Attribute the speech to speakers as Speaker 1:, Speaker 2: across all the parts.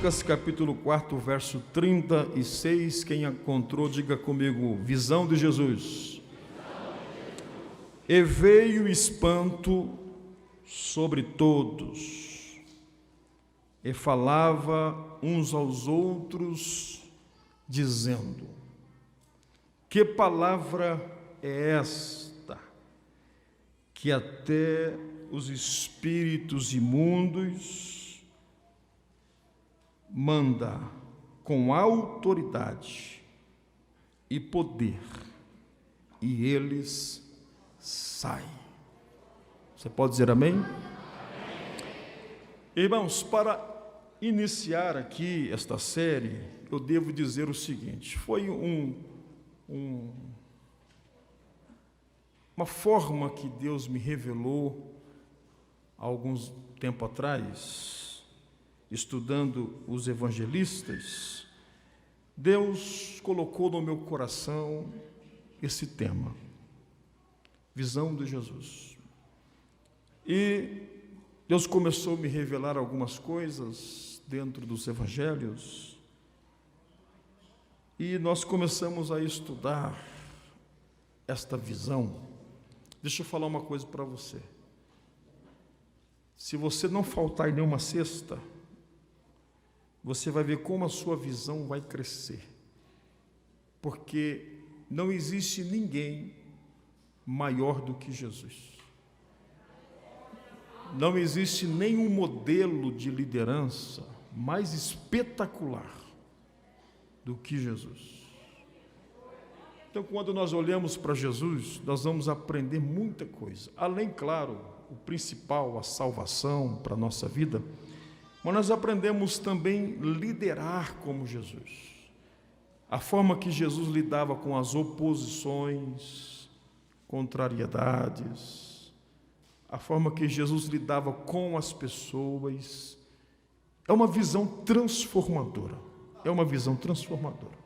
Speaker 1: Lucas capítulo 4, verso 36, quem encontrou, diga comigo, visão de Jesus. E veio espanto sobre todos, e falava uns aos outros, dizendo: que palavra é esta, que até os espíritos imundos manda com autoridade e poder, e eles saem. Você pode dizer amém? Amém. Irmãos, para iniciar aqui esta série, eu devo dizer o seguinte: foi uma forma que Deus me revelou há alguns tempo atrás, estudando os evangelistas. Deus colocou no meu coração esse tema, visão de Jesus. E Deus começou a me revelar algumas coisas dentro dos evangelhos, e nós começamos a estudar esta visão. Deixa eu falar uma coisa para você. Se você não faltar em nenhuma sexta, você vai ver como a sua visão vai crescer, porque não existe ninguém maior do que Jesus. Não existe nenhum modelo de liderança mais espetacular do que Jesus. Então, quando nós olhamos para Jesus, nós vamos aprender muita coisa. Além, claro, o principal, a salvação para a nossa vida, mas nós aprendemos também liderar como Jesus. A forma que Jesus lidava com as oposições, contrariedades, a forma que Jesus lidava com as pessoas, é uma visão transformadora. É uma visão transformadora.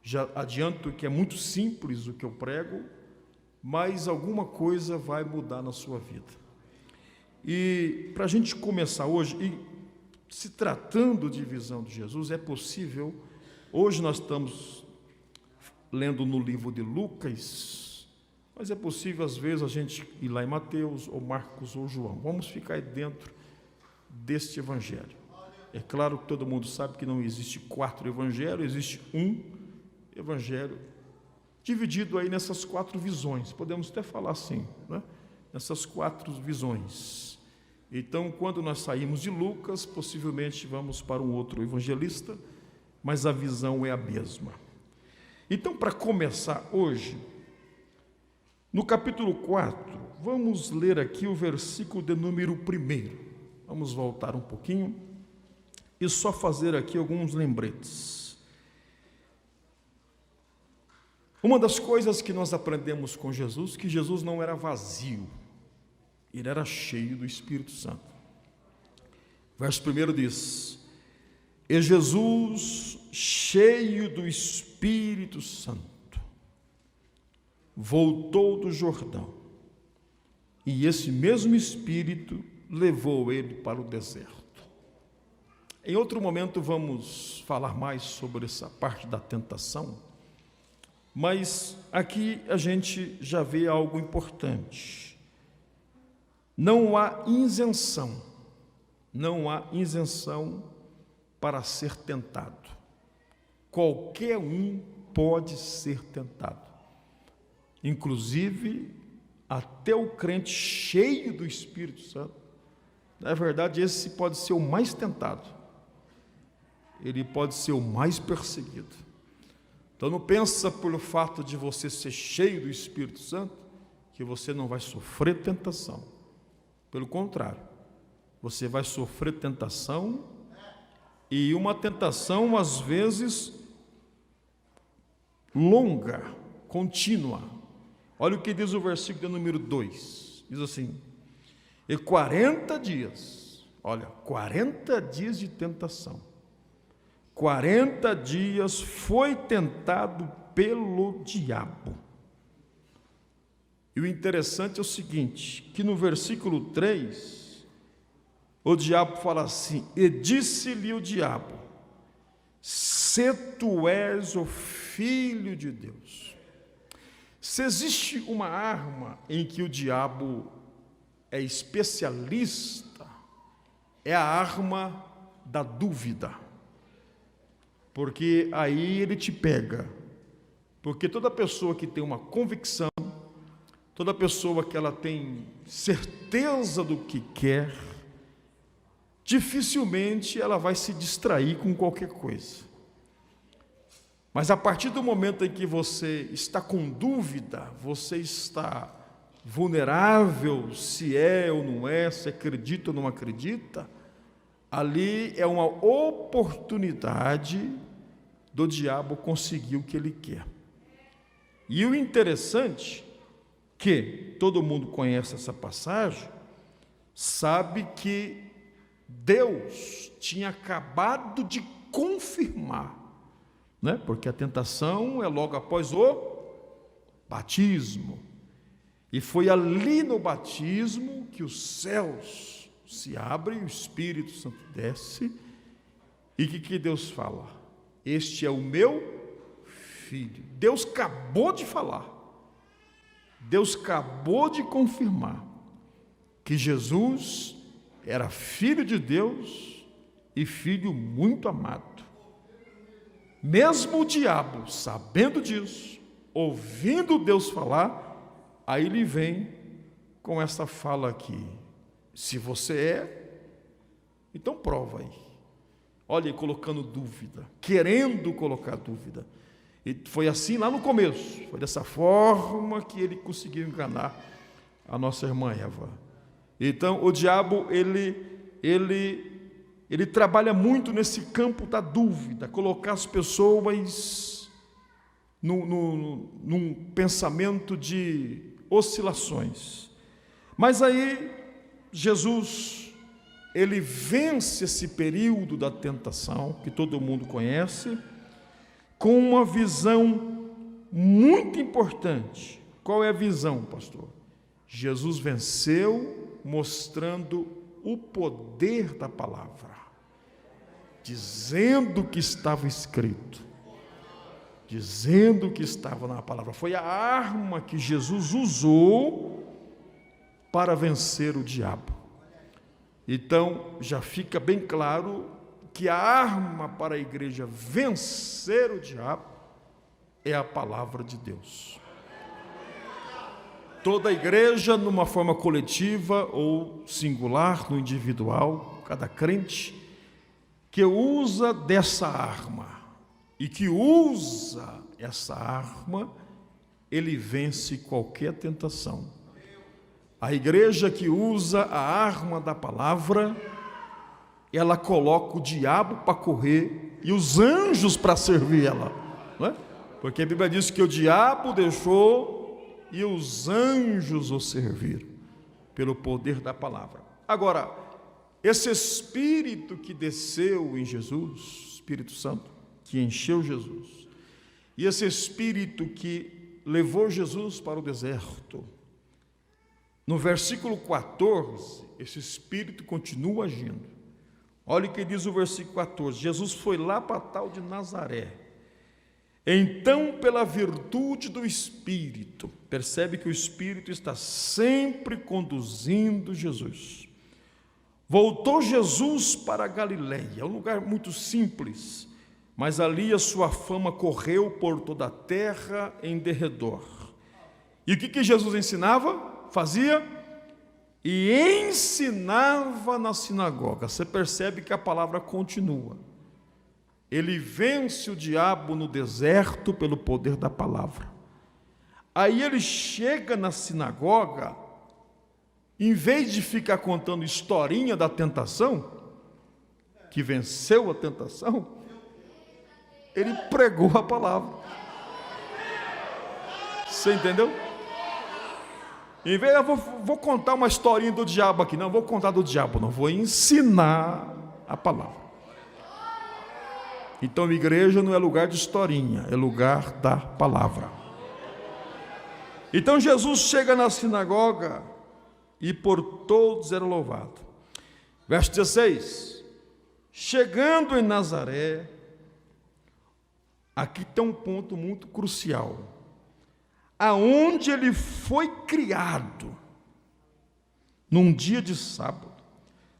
Speaker 1: Já adianto que é muito simples o que eu prego, mas alguma coisa vai mudar na sua vida. E para a gente começar hoje, e se tratando de visão de Jesus, é possível, hoje nós estamos lendo no livro de Lucas, mas é possível às vezes a gente ir lá em Mateus, ou Marcos, ou João. Vamos ficar aí dentro deste evangelho. É claro que todo mundo sabe que não existe 4 evangelhos, existe um evangelho dividido aí nessas 4 visões, podemos até falar assim, né? Nessas 4 visões. Então, quando nós saímos de Lucas, possivelmente vamos para um outro evangelista, mas a visão é a mesma. Então, para começar hoje, no capítulo 4, vamos ler aqui o versículo de número 1. Vamos voltar um pouquinho e só fazer aqui alguns lembretes. Uma das coisas que nós aprendemos com Jesus, que Jesus não era vazio, ele era cheio do Espírito Santo. Verso 1 diz: e Jesus, cheio do Espírito Santo, voltou do Jordão, e esse mesmo Espírito levou ele para o deserto. Em outro momento vamos falar mais sobre essa parte da tentação, mas aqui a gente já vê algo importante. Não há isenção para ser tentado. Qualquer um pode ser tentado, inclusive até o crente cheio do Espírito Santo. Na verdade, esse pode ser o mais tentado, ele pode ser o mais perseguido. Então não pensa pelo fato de você ser cheio do Espírito Santo que você não vai sofrer tentação. Pelo contrário, você vai sofrer tentação, e uma tentação às vezes longa, contínua. Olha o que diz o versículo de número 2, diz assim: e 40 dias, olha, 40 dias de tentação, 40 dias foi tentado pelo diabo. E o interessante é o seguinte, que no versículo 3, o diabo fala assim: e disse-lhe o diabo: se tu és o Filho de Deus. Se existe uma arma em que o diabo é especialista, é a arma da dúvida, porque aí ele te pega, porque toda pessoa que tem uma convicção, toda pessoa que ela tem certeza do que quer, dificilmente ela vai se distrair com qualquer coisa. Mas a partir do momento em que você está com dúvida, você está vulnerável, se é ou não é, se acredita ou não acredita, ali é uma oportunidade do diabo conseguir o que ele quer. E o interessante, que todo mundo conhece essa passagem, sabe que Deus tinha acabado de confirmar, né? Porque a tentação é logo após o batismo. E foi ali no batismo que os céus se abrem, o Espírito Santo desce, e que Deus fala? Este é o meu filho. Deus acabou de falar, Deus acabou de confirmar que Jesus era filho de Deus e filho muito amado. Mesmo o diabo sabendo disso, ouvindo Deus falar, aí ele vem com essa fala aqui: se você é, então prova aí. Olha, colocando dúvida, querendo colocar dúvida. E foi assim lá no começo, foi dessa forma que ele conseguiu enganar a nossa irmã Eva. Então o diabo, ele trabalha muito nesse campo da dúvida, colocar as pessoas num pensamento de oscilações. Mas aí Jesus, ele vence esse período da tentação, que todo mundo conhece, com uma visão muito importante. Qual é a visão, pastor? Jesus venceu mostrando o poder da palavra, dizendo o que estava escrito, dizendo o que estava na palavra. Foi a arma que Jesus usou para vencer o diabo. Então, já fica bem claro que a arma para a igreja vencer o diabo é a palavra de Deus. Toda a igreja, numa forma coletiva ou singular, no individual, cada crente, que usa dessa arma e que usa essa arma, ele vence qualquer tentação. A igreja que usa a arma da palavra, ela coloca o diabo para correr e os anjos para servir ela, não é? Porque a Bíblia diz que o diabo deixou e os anjos o serviram, pelo poder da palavra. Agora, esse Espírito que desceu em Jesus, Espírito Santo, que encheu Jesus, e esse Espírito que levou Jesus para o deserto, no versículo 14, esse Espírito continua agindo. Olha o que diz o versículo 14: Jesus foi lá para tal de Nazaré. Então, pela virtude do Espírito, percebe que o Espírito está sempre conduzindo Jesus. Voltou Jesus para a Galileia, é um lugar muito simples, mas ali a sua fama correu por toda a terra em derredor. E o que Jesus ensinava? Fazia? E ensinava na sinagoga. Você percebe que a palavra continua. Ele vence o diabo no deserto pelo poder da palavra. Aí ele chega na sinagoga, em vez de ficar contando historinha da tentação, que venceu a tentação, ele pregou a palavra. Você entendeu? Em vez de vou contar uma historinha do diabo aqui, não vou contar do diabo, não, vou ensinar a palavra. Então, igreja não é lugar de historinha, é lugar da palavra. Então, Jesus chega na sinagoga e por todos era louvado. Verso 16: chegando em Nazaré, aqui tem um ponto muito crucial. Aonde ele foi criado, num dia de sábado,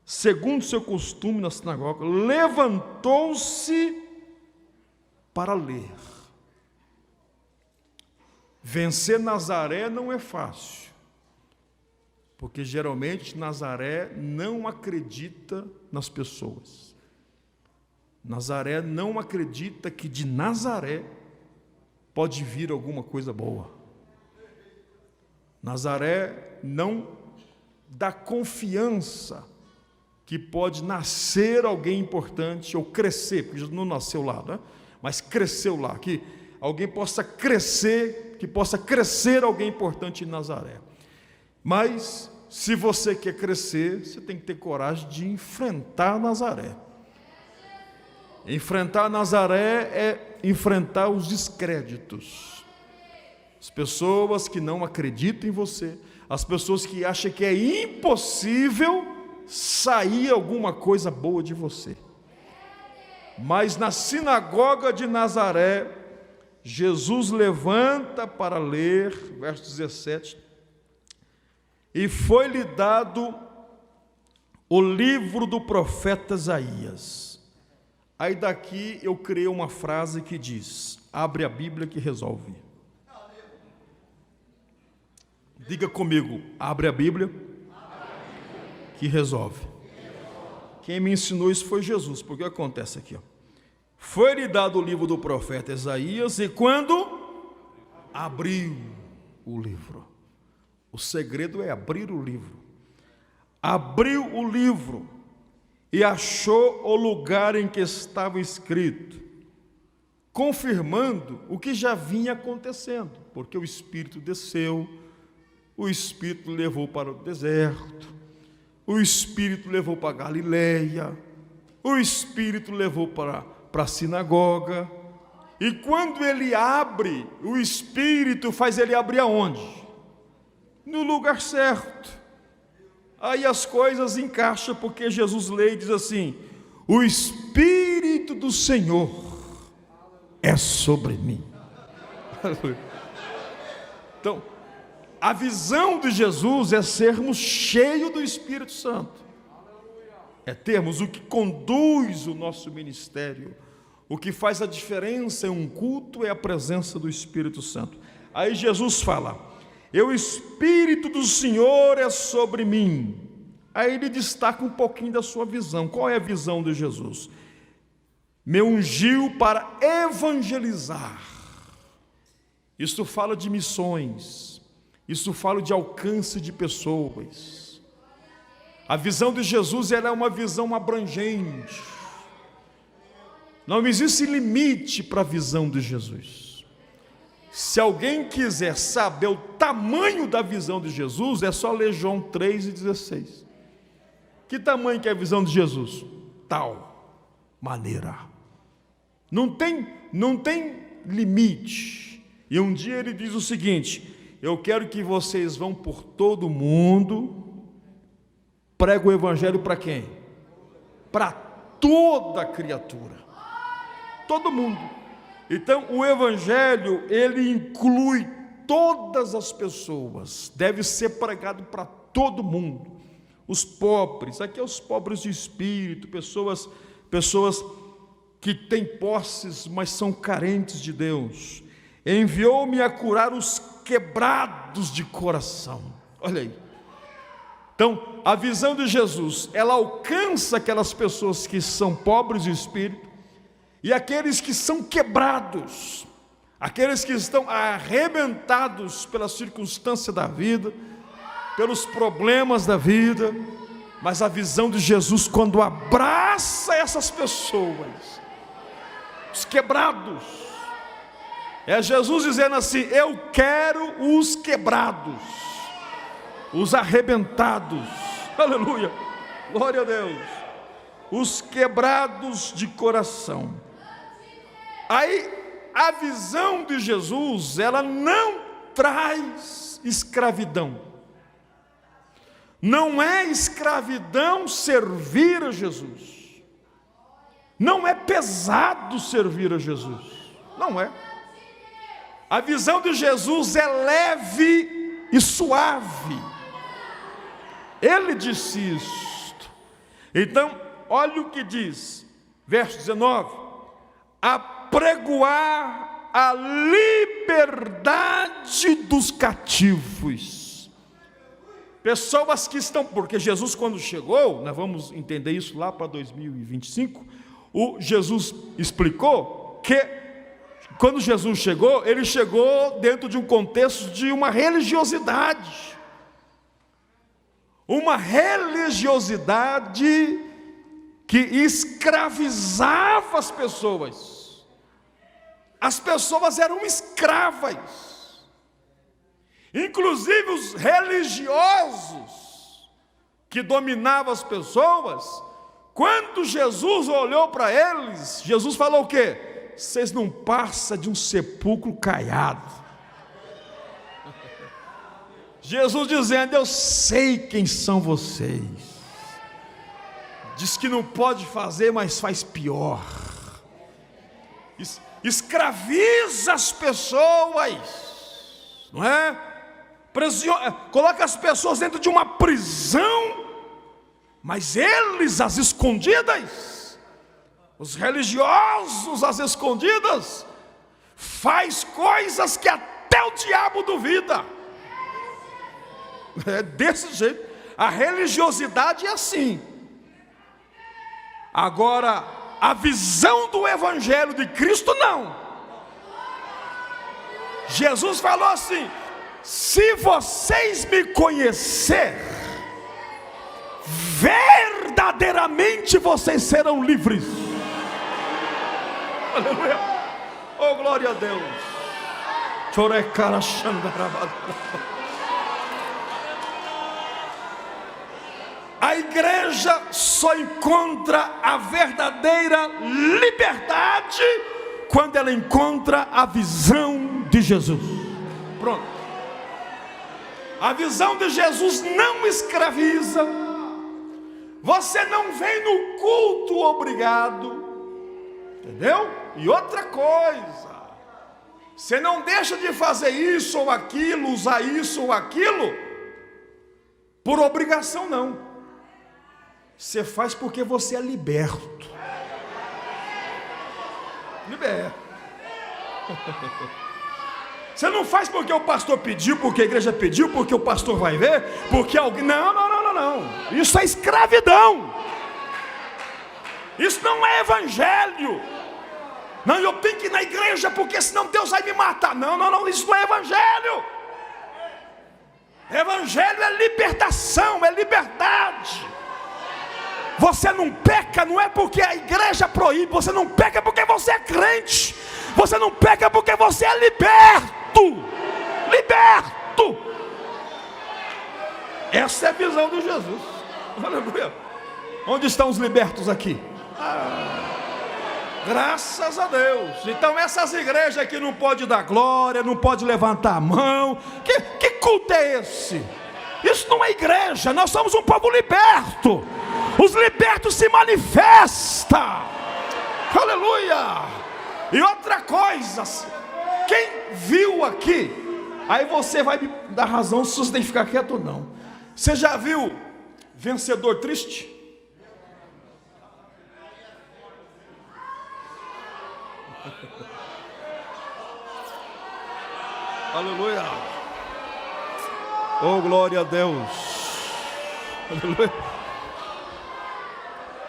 Speaker 1: segundo seu costume na sinagoga, levantou-se para ler. Vencer Nazaré não é fácil, porque geralmente Nazaré não acredita nas pessoas. Nazaré não acredita que de Nazaré pode vir alguma coisa boa. Nazaré não dá confiança que pode nascer alguém importante ou crescer, porque Jesus não nasceu lá, né? Mas cresceu lá, que alguém possa crescer, que possa crescer alguém importante em Nazaré. Mas se você quer crescer, você tem que ter coragem de enfrentar Nazaré. Enfrentar Nazaré é enfrentar os descréditos, as pessoas que não acreditam em você, as pessoas que acham que é impossível sair alguma coisa boa de você. Mas na sinagoga de Nazaré, Jesus levanta para ler, verso 17, e foi-lhe dado o livro do profeta Isaías. Aí daqui eu criei uma frase que diz: abre a Bíblia que resolve. Diga comigo, abre a Bíblia que resolve. Quem me ensinou isso foi Jesus, porque acontece aqui, ó. Foi-lhe dado o livro do profeta Isaías, e quando abriu o livro, o segredo é abrir o livro. Abriu o livro e achou o lugar em que estava escrito, confirmando o que já vinha acontecendo, porque o Espírito desceu, o Espírito levou para o deserto, o Espírito levou para Galileia, o Espírito levou para a sinagoga, e quando ele abre, o Espírito faz ele abrir aonde? No lugar certo. Aí as coisas encaixam, porque Jesus lê e diz assim: o Espírito do Senhor é sobre mim. Então, a visão de Jesus é sermos cheios do Espírito Santo, é termos o que conduz o nosso ministério, o que faz a diferença em um culto é a presença do Espírito Santo. Aí Jesus fala: o Espírito do Senhor é sobre mim. Aí ele destaca um pouquinho da sua visão. Qual é a visão de Jesus? Me ungiu para evangelizar. Isso fala de missões, isso fala de alcance de pessoas. A visão de Jesus, ela é uma visão abrangente. Não existe limite para a visão de Jesus. Se alguém quiser saber o tamanho da visão de Jesus, é só ler João 3,16. Que tamanho que é a visão de Jesus? Tal maneira. Não tem limite. E um dia ele diz o seguinte: eu quero que vocês vão por todo mundo, prega o evangelho para quem? Para toda criatura. Todo mundo. Então, o evangelho, ele inclui todas as pessoas, deve ser pregado para todo mundo. Os pobres, aqui é os pobres de espírito, pessoas que têm posses, mas são carentes de Deus. Enviou-me a curar os quebrados de coração. Olha aí. Então, a visão de Jesus, ela alcança aquelas pessoas que são pobres de espírito, e aqueles que são quebrados, aqueles que estão arrebentados pela circunstância da vida, pelos problemas da vida. Mas a visão de Jesus, quando abraça essas pessoas, os quebrados, é Jesus dizendo assim: eu quero os quebrados, os arrebentados, aleluia, glória a Deus, os quebrados de coração. Aí, a visão de Jesus, ela não traz escravidão. Não é escravidão servir a Jesus. Não é pesado servir a Jesus. Não é. A visão de Jesus é leve e suave. Ele disse isto. Então, olha o que diz, verso 19: apregoar a liberdade dos cativos. Pessoas que estão, porque Jesus quando chegou, nós vamos entender isso lá para 2025, Jesus explicou que quando Jesus chegou, ele chegou dentro de um contexto de uma religiosidade. Uma religiosidade que escravizava as pessoas. As pessoas eram escravas. Inclusive os religiosos que dominavam as pessoas, quando Jesus olhou para eles, Jesus falou o quê? Vocês não passam de um sepulcro caiado. Jesus dizendo, eu sei quem são vocês. Diz que não pode fazer, mas faz pior. Escraviza as pessoas, não é? Coloca as pessoas dentro de uma prisão, mas eles às escondidas, os religiosos às escondidas, faz coisas que até o diabo duvida. É desse jeito. A religiosidade é assim. Agora, a visão do Evangelho de Cristo não. Jesus falou assim: se vocês me conhecerem, verdadeiramente vocês serão livres. Aleluia. Oh, glória a Deus. A igreja só encontra a verdadeira liberdade quando ela encontra a visão de Jesus. Pronto. A visão de Jesus não escraviza. Você não vem no culto obrigado, entendeu? E outra coisa, você não deixa de fazer isso ou aquilo, usar isso ou aquilo por obrigação, não. Você faz porque você é liberto. Liberto. Você não faz porque o pastor pediu, porque a igreja pediu, porque o pastor vai ver, porque alguém... Não. Isso é escravidão. Isso não é evangelho. Não, eu tenho que ir na igreja porque senão Deus vai me matar. Não, isso não é evangelho. Evangelho é libertação, é liberdade. Você não peca, não é porque a igreja proíbe. Você não peca porque você é crente. Você não peca porque você é liberto. Liberto. Essa é a visão de Jesus. Aleluia. Onde estão os libertos aqui? Graças a Deus. Então essas igrejas aqui não pode dar glória, não pode levantar a mão. Que culto é esse? Isso não é igreja. Nós somos um povo liberto. Os libertos se manifestam. Aleluia. E outra coisa, quem viu aqui, aí você vai me dar razão se você tem que ficar quieto ou não. Você já viu vencedor triste? Aleluia. Oh, glória a Deus. Aleluia.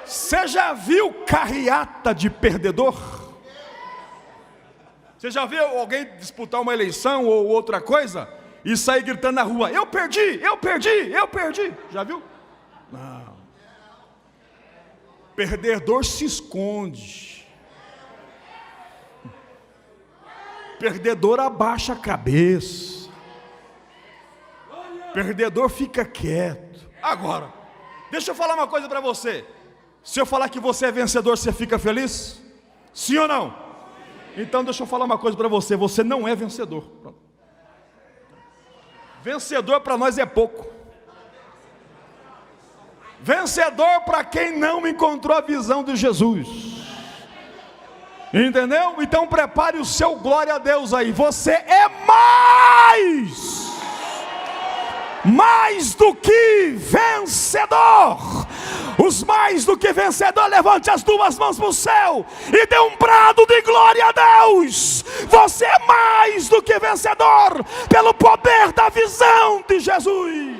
Speaker 1: Você já viu carreata de perdedor? Você já viu alguém disputar uma eleição ou outra coisa e sair gritando na rua: eu perdi. Já viu? Não. Perdedor se esconde. Perdedor abaixa a cabeça. Perdedor fica quieto. Agora, deixa eu falar uma coisa para você. Se eu falar que você é vencedor, você fica feliz? Sim ou não? Então deixa eu falar uma coisa para você. Você não é vencedor. Pronto. Vencedor para nós é pouco. Vencedor para quem não encontrou a visão de Jesus. Entendeu? Então prepare o seu glória a Deus aí. Você é mais do que vencedor. Os mais do que vencedor, levante as duas mãos para o céu e dê um brado de glória a Deus. Você é mais do que vencedor pelo poder da visão de Jesus.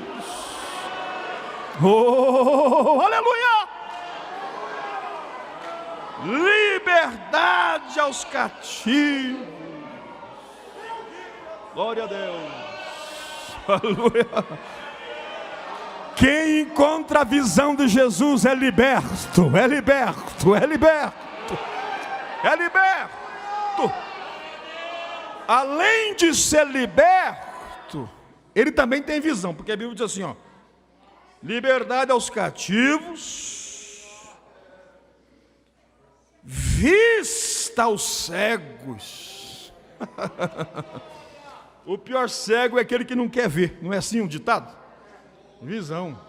Speaker 1: Oh, aleluia! Liberdade aos cativos. Glória a Deus. Aleluia. Quem encontra a visão de Jesus é liberto, é liberto, é liberto, é liberto. Além de ser liberto, ele também tem visão, porque a Bíblia diz assim, ó: liberdade aos cativos, vista aos cegos. O pior cego é aquele que não quer ver, não é assim um ditado? Visão.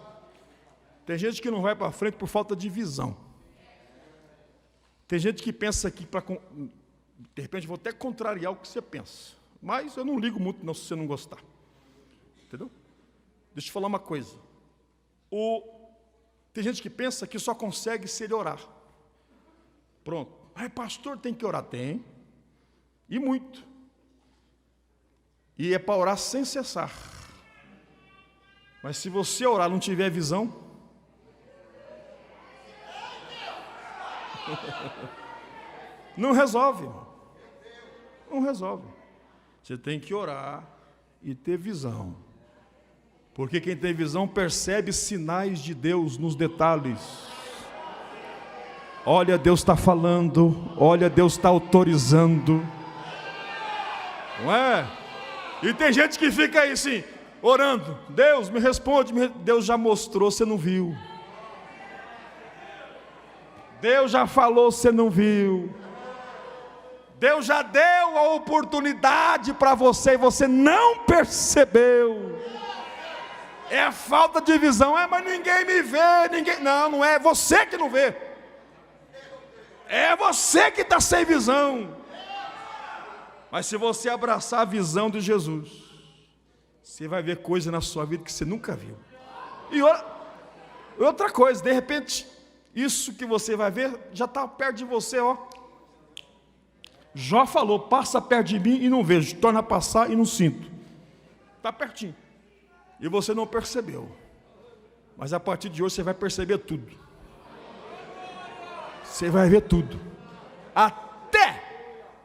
Speaker 1: Tem gente que não vai para frente por falta de visão. Tem gente que pensa que de repente vou até contrariar o que você pensa, mas eu não ligo muito não, se você não gostar. Entendeu? Deixa eu te falar uma coisa. Tem gente que pensa que só consegue se ele orar. Pronto. Ai, pastor, tem que orar? Tem. E muito. E é para orar sem cessar. Mas se você orar e não tiver visão, não resolve, irmão. Não resolve. Você tem que orar e ter visão. Porque quem tem visão percebe sinais de Deus nos detalhes. Olha, Deus está falando. Olha, Deus está autorizando. Não é? E tem gente que fica aí assim, orando. Deus, me responde. Deus já mostrou, você não viu. Deus já falou, você não viu. Deus já deu a oportunidade para você e você não percebeu. É a falta de visão. Mas ninguém me vê, ninguém. Não é você que não vê. É você que está sem visão. Mas se você abraçar a visão de Jesus, você vai ver coisa na sua vida que você nunca viu. E outra coisa, de repente, isso que você vai ver já está perto de você, ó. Jó falou: passa perto de mim e não vejo, torna a passar e não sinto. Está pertinho. E você não percebeu. Mas a partir de hoje você vai perceber tudo. Você vai ver tudo. Até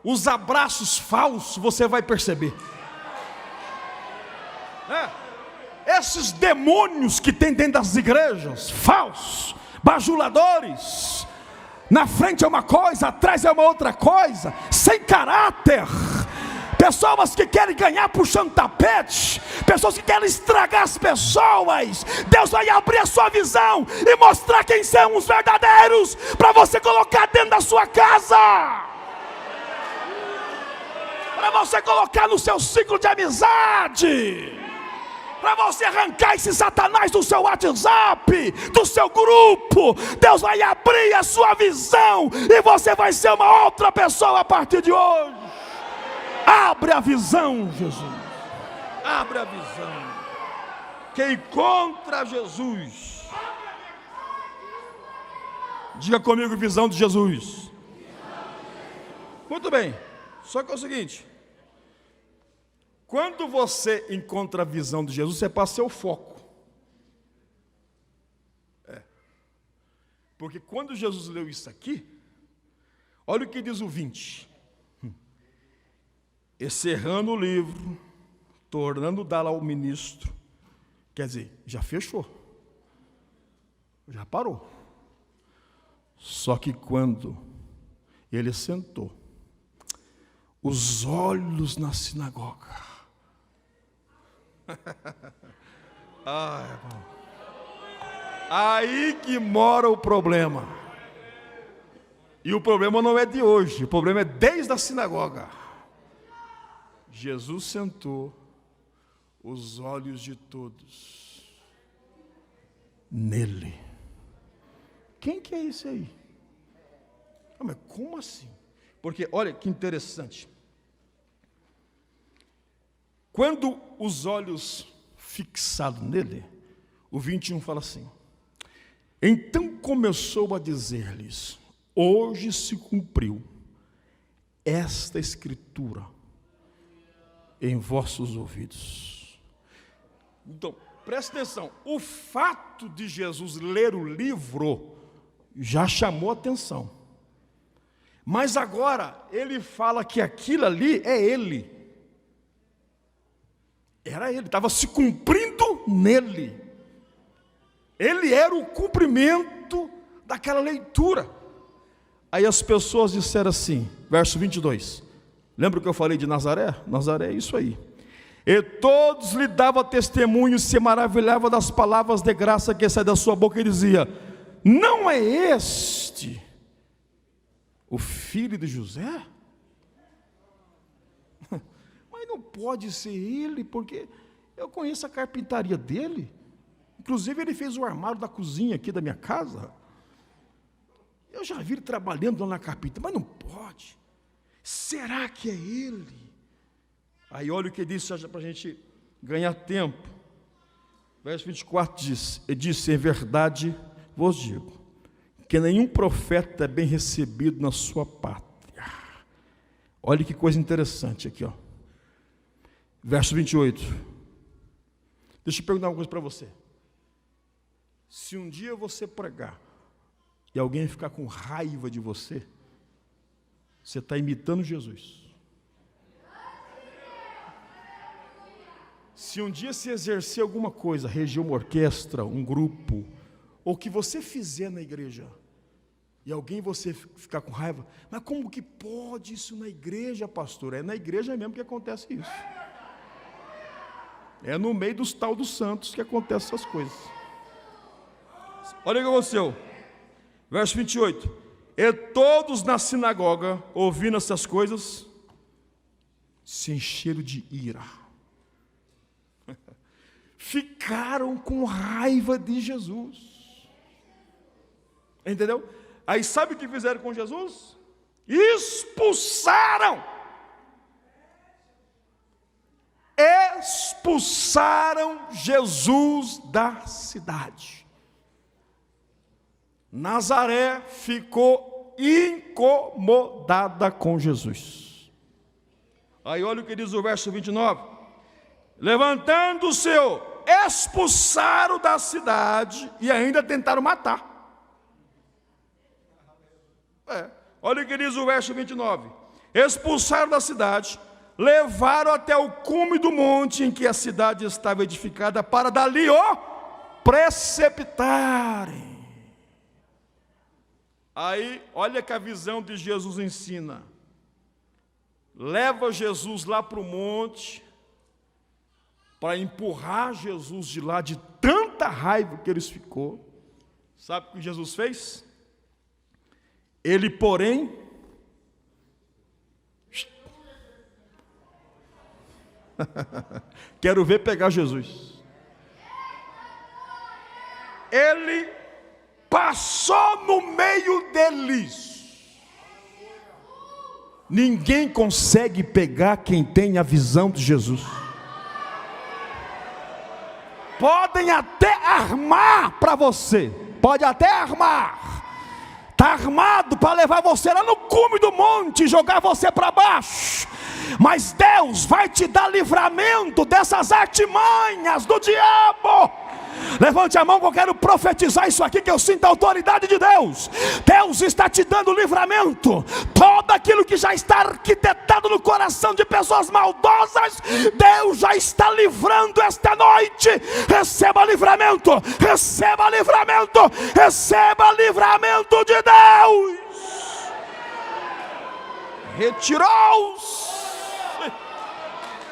Speaker 1: os abraços falsos você vai perceber. Esses demônios que tem dentro das igrejas, falsos, bajuladores, na frente é uma coisa, atrás é uma outra coisa, sem caráter, pessoas que querem ganhar puxando tapete, pessoas que querem estragar as pessoas. Deus vai abrir a sua visão e mostrar quem são os verdadeiros, para você colocar dentro da sua casa, para você colocar no seu ciclo de amizade, para você arrancar esse Satanás do seu WhatsApp, do seu grupo. Deus vai abrir a sua visão e você vai ser uma outra pessoa a partir de hoje. Abre a visão, Jesus. Abre a visão. Quem encontra Jesus, diga comigo: visão de Jesus. Muito bem. Só que é o seguinte: quando você encontra a visão de Jesus, você passa seu foco. Porque quando Jesus leu isso aqui, olha o que diz o 20. Encerrando o livro, tornando dá-lo ao ministro. Quer dizer, já fechou. Já parou. Só que quando ele sentou, os olhos na sinagoga. Irmão. Aí que mora o problema. E o problema não é de hoje, o problema é desde a sinagoga. Jesus sentou, os olhos de todos nele. Quem que é esse aí? Mas como assim? Porque olha que interessante. Quando os olhos fixados nele, o 21 fala assim: então começou a dizer-lhes: hoje se cumpriu esta escritura em vossos ouvidos. Então, presta atenção, o fato de Jesus ler o livro já chamou atenção. Mas agora ele fala que aquilo ali é ele. Era ele, estava se cumprindo nele. Ele era o cumprimento daquela leitura. Aí as pessoas disseram assim, verso 22. Lembra que eu falei de Nazaré? Nazaré é isso aí. E todos lhe davam testemunho, se maravilhavam das palavras de graça que saíam da sua boca, e dizia: não é este o filho de José? Mas não pode ser ele, porque eu conheço a carpintaria dele. Inclusive ele fez o armário da cozinha aqui da minha casa. Eu já vi ele trabalhando lá na carpintaria, mas não pode. Será que é ele? Aí olha o que disse para a gente ganhar tempo. Verso 24 diz: e disse, em verdade vos digo, que nenhum profeta é bem recebido na sua pátria. Olha que coisa interessante aqui, ó. Verso 28. Deixa eu perguntar uma coisa para você. Se um dia você pregar e alguém ficar com raiva de você, você está imitando Jesus. Se um dia se exercer alguma coisa, reger uma orquestra, um grupo, ou que você fizer na igreja, e alguém você ficar com raiva, mas como que pode isso na igreja, pastor? É na igreja mesmo que acontece isso. É no meio dos tal dos santos que acontecem essas coisas. Olha o que aconteceu. Verso 28. E todos na sinagoga, ouvindo essas coisas, se encheram de ira. Ficaram com raiva de Jesus. Entendeu? Aí sabe o que fizeram com Jesus? Expulsaram Jesus da cidade. Nazaré ficou incomodada com Jesus. Aí olha o que diz o verso 29. Levantando-se, expulsaram da cidade e ainda tentaram matar. Olha o que diz o verso 29. Expulsaram da cidade, levaram até o cume do monte em que a cidade estava edificada, para dali o precipitarem. Aí, olha que a visão de Jesus ensina. Leva Jesus lá para o monte, para empurrar Jesus de lá, de tanta raiva que eles ficou. Sabe o que Jesus fez? Ele, porém, quero ver pegar Jesus. Ele passou no meio deles. Ninguém consegue pegar quem tem a visão de Jesus. Podem até armar para você, pode até armar. Está armado para levar você lá no cume do monte e jogar você para baixo. Mas Deus vai te dar livramento dessas artimanhas do diabo. Levante a mão que eu quero profetizar isso aqui, que eu sinto a autoridade de Deus. Deus está te dando livramento. Todo aquilo que já está arquitetado no coração de pessoas maldosas, Deus já está livrando esta noite. Receba livramento, receba livramento, receba livramento de Deus. Retirou-os.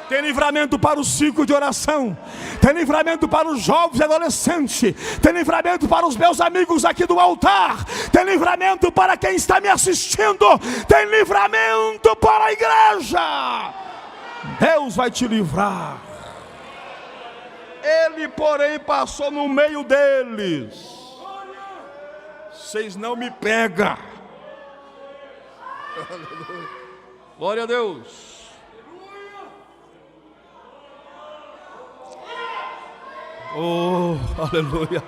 Speaker 1: Tem livramento para o ciclo de oração. Tem livramento para os jovens e adolescentes. Tem livramento para os meus amigos aqui do altar. Tem livramento para quem está me assistindo. Tem livramento para a igreja. Deus vai te livrar. Ele, porém, passou no meio deles. Vocês não me pegam.
Speaker 2: Glória a Deus. Oh, aleluia.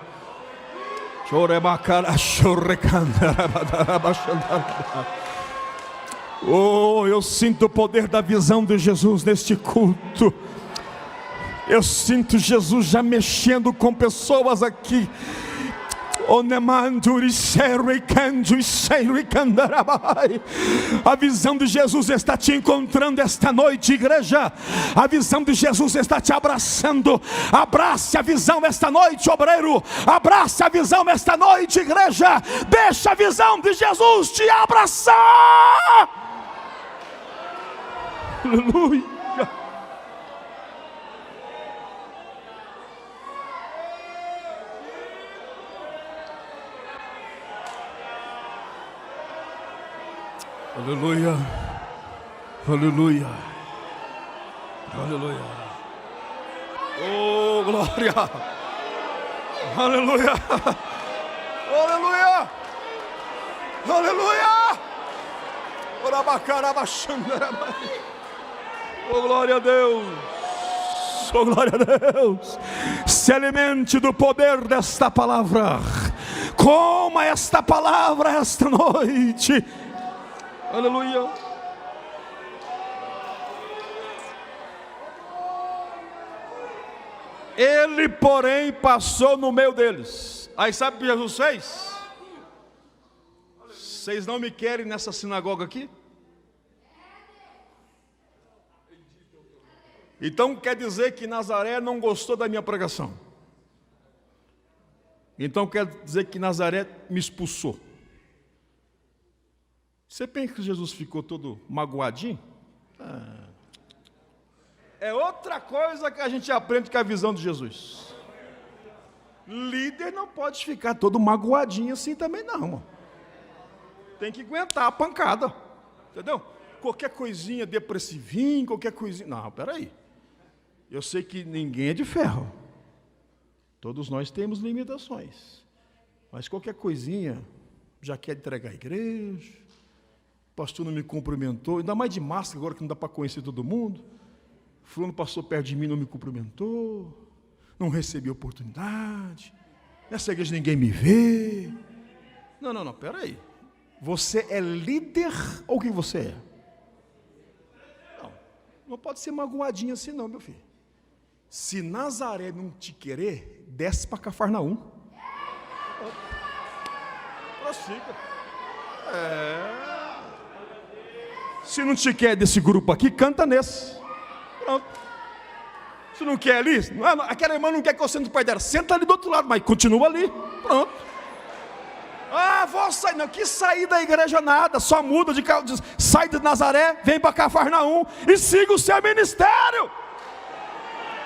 Speaker 2: Oh, eu sinto o poder da visão de Jesus neste culto. Eu sinto Jesus já mexendo com pessoas aqui. A visão de Jesus está te encontrando esta noite, igreja. A visão de Jesus está te abraçando. Abrace a visão esta noite, obreiro. Abrace a visão esta noite, igreja. Deixa a visão de Jesus te abraçar. Aleluia. Aleluia, aleluia, aleluia. Oh, glória, aleluia, aleluia, aleluia. Oh, glória a Deus, oh, glória a Deus. Se alimente do poder desta palavra. Coma esta palavra esta noite. Aleluia. Ele, porém, passou no meio deles. Aí sabe o que Jesus fez? Vocês não me querem nessa sinagoga aqui? Então quer dizer que Nazaré não gostou da minha pregação. Então quer dizer que Nazaré me expulsou. Você pensa que Jesus ficou todo magoadinho? É outra coisa que a gente aprende com a visão de Jesus. Líder não pode ficar todo magoadinho assim também não, irmão. Tem que aguentar a pancada, entendeu? Qualquer coisinha depressivinho, qualquer coisinha... Não, peraí. Eu sei que ninguém é de ferro. Todos nós temos limitações. Mas qualquer coisinha, já quer entregar a igreja... O pastor não me cumprimentou, ainda mais de máscara agora que não dá para conhecer todo mundo. Fulano passou perto de mim, não me cumprimentou, não recebi oportunidade, nessa igreja ninguém me vê. Não, peraí. Você é líder ou quem você é? Não pode ser magoadinho assim não, meu filho. Se Nazaré não te querer, desce para Cafarnaum. Prossiga. Se não te quer desse grupo aqui, canta nesse. Pronto. Se não quer ali, aquela irmã não quer que eu sente o pai dela, senta ali do outro lado, mas continua ali. Pronto. Vou sair. Não, que sair da igreja nada, só muda de carro, sai de Nazaré, vem para Cafarnaum e siga o seu ministério.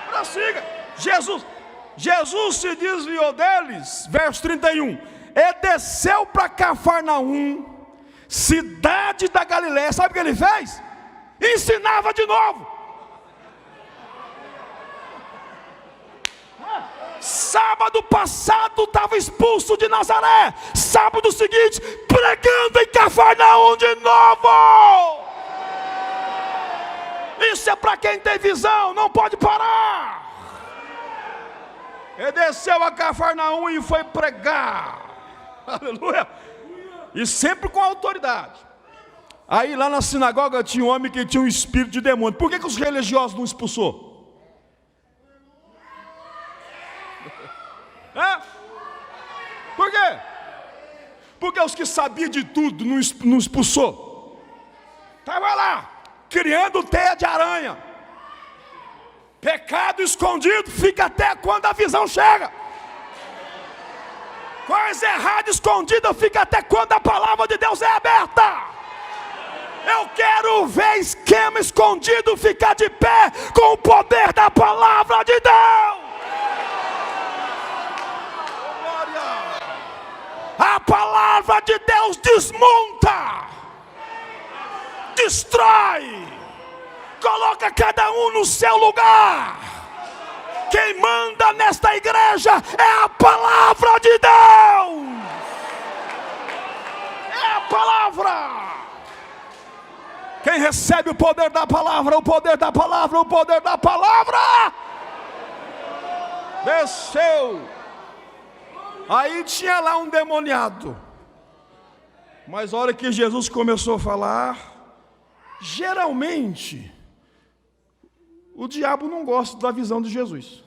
Speaker 2: Prossiga. Jesus se desviou deles, verso 31, e desceu para Cafarnaum, cidade da Galileia. Sabe o que ele fez? Ensinava de novo. Sábado passado estava expulso de Nazaré. Sábado seguinte, pregando em Cafarnaum de novo. Isso é para quem tem visão, não pode parar. Ele desceu a Cafarnaum e foi pregar. Aleluia. E sempre com autoridade. Aí lá na sinagoga tinha um homem que tinha um espírito de demônio. Por que os religiosos não expulsou? Por quê? Porque os que sabiam de tudo não expulsou. Estava lá, criando teia de aranha. Pecado escondido fica até quando a visão chega. Coisa errada escondida fica até quando a palavra de Deus é aberta. Eu quero ver esquema escondido ficar de pé com o poder da palavra de Deus. A palavra de Deus desmonta, destrói, coloca cada um no seu lugar. Quem manda nesta igreja é a palavra de Deus. É a palavra. Quem recebe o poder da palavra, o poder da palavra, o poder da palavra, desceu. Aí tinha lá um demoniado. Mas a hora que Jesus começou a falar, geralmente, o diabo não gosta da visão de Jesus.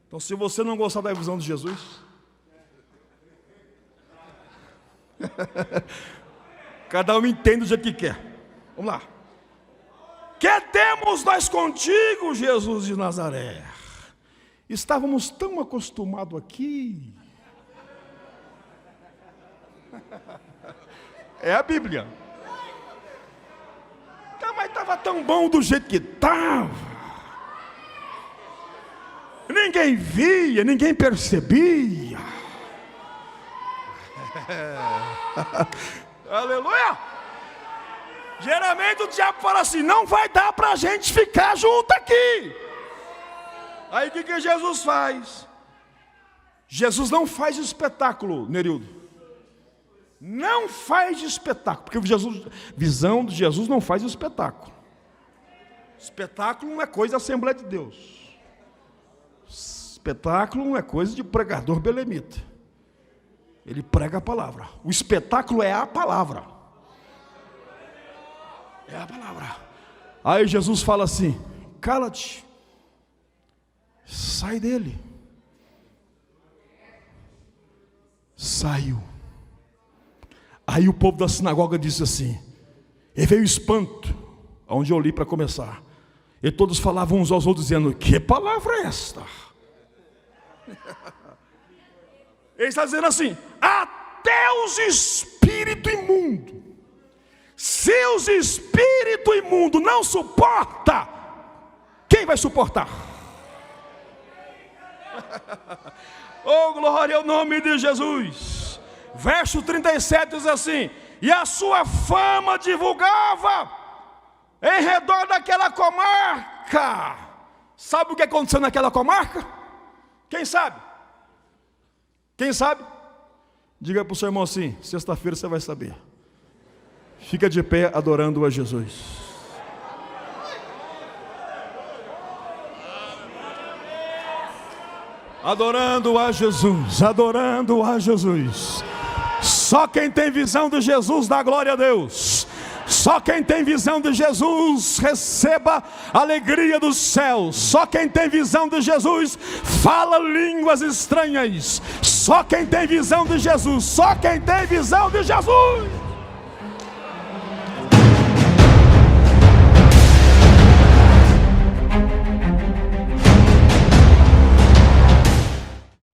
Speaker 2: Então, se você não gostar da visão de Jesus, cada um entende do jeito que quer. Vamos lá. Que temos nós contigo, Jesus de Nazaré? Estávamos tão acostumados aqui. É a Bíblia. Mas estava tão bom do jeito que estava. Ninguém via, ninguém percebia. Aleluia. Geralmente o diabo fala assim: não vai dar para a gente ficar junto aqui. Aí o que Jesus faz? Jesus não faz espetáculo, Nerildo. Não faz espetáculo, porque visão de Jesus não faz espetáculo. Espetáculo não é coisa da Assembleia de Deus. Espetáculo não é coisa de pregador belemita. Ele prega a palavra. O espetáculo é a palavra. É a palavra. Aí Jesus fala assim: cala-te, sai dele. Saiu. Aí o povo da sinagoga disse assim, e veio espanto, onde eu li para começar. E todos falavam uns aos outros, dizendo: que palavra é esta? Ele está dizendo assim: até os espíritos imundos, se os espíritos imundos não suportam, quem vai suportar? Oh, glória ao nome de Jesus. Verso 37 diz assim: e a sua fama divulgava em redor daquela comarca. Sabe o que aconteceu naquela comarca? Quem sabe? Quem sabe? Diga para o seu irmão assim: sexta-feira você vai saber. Fica de pé adorando a Jesus. Adorando a Jesus, adorando a Jesus. Só quem tem visão de Jesus dá glória a Deus. Só quem tem visão de Jesus receba a alegria dos céus. Só quem tem visão de Jesus fala línguas estranhas. Só quem tem visão de Jesus, só quem tem visão de Jesus.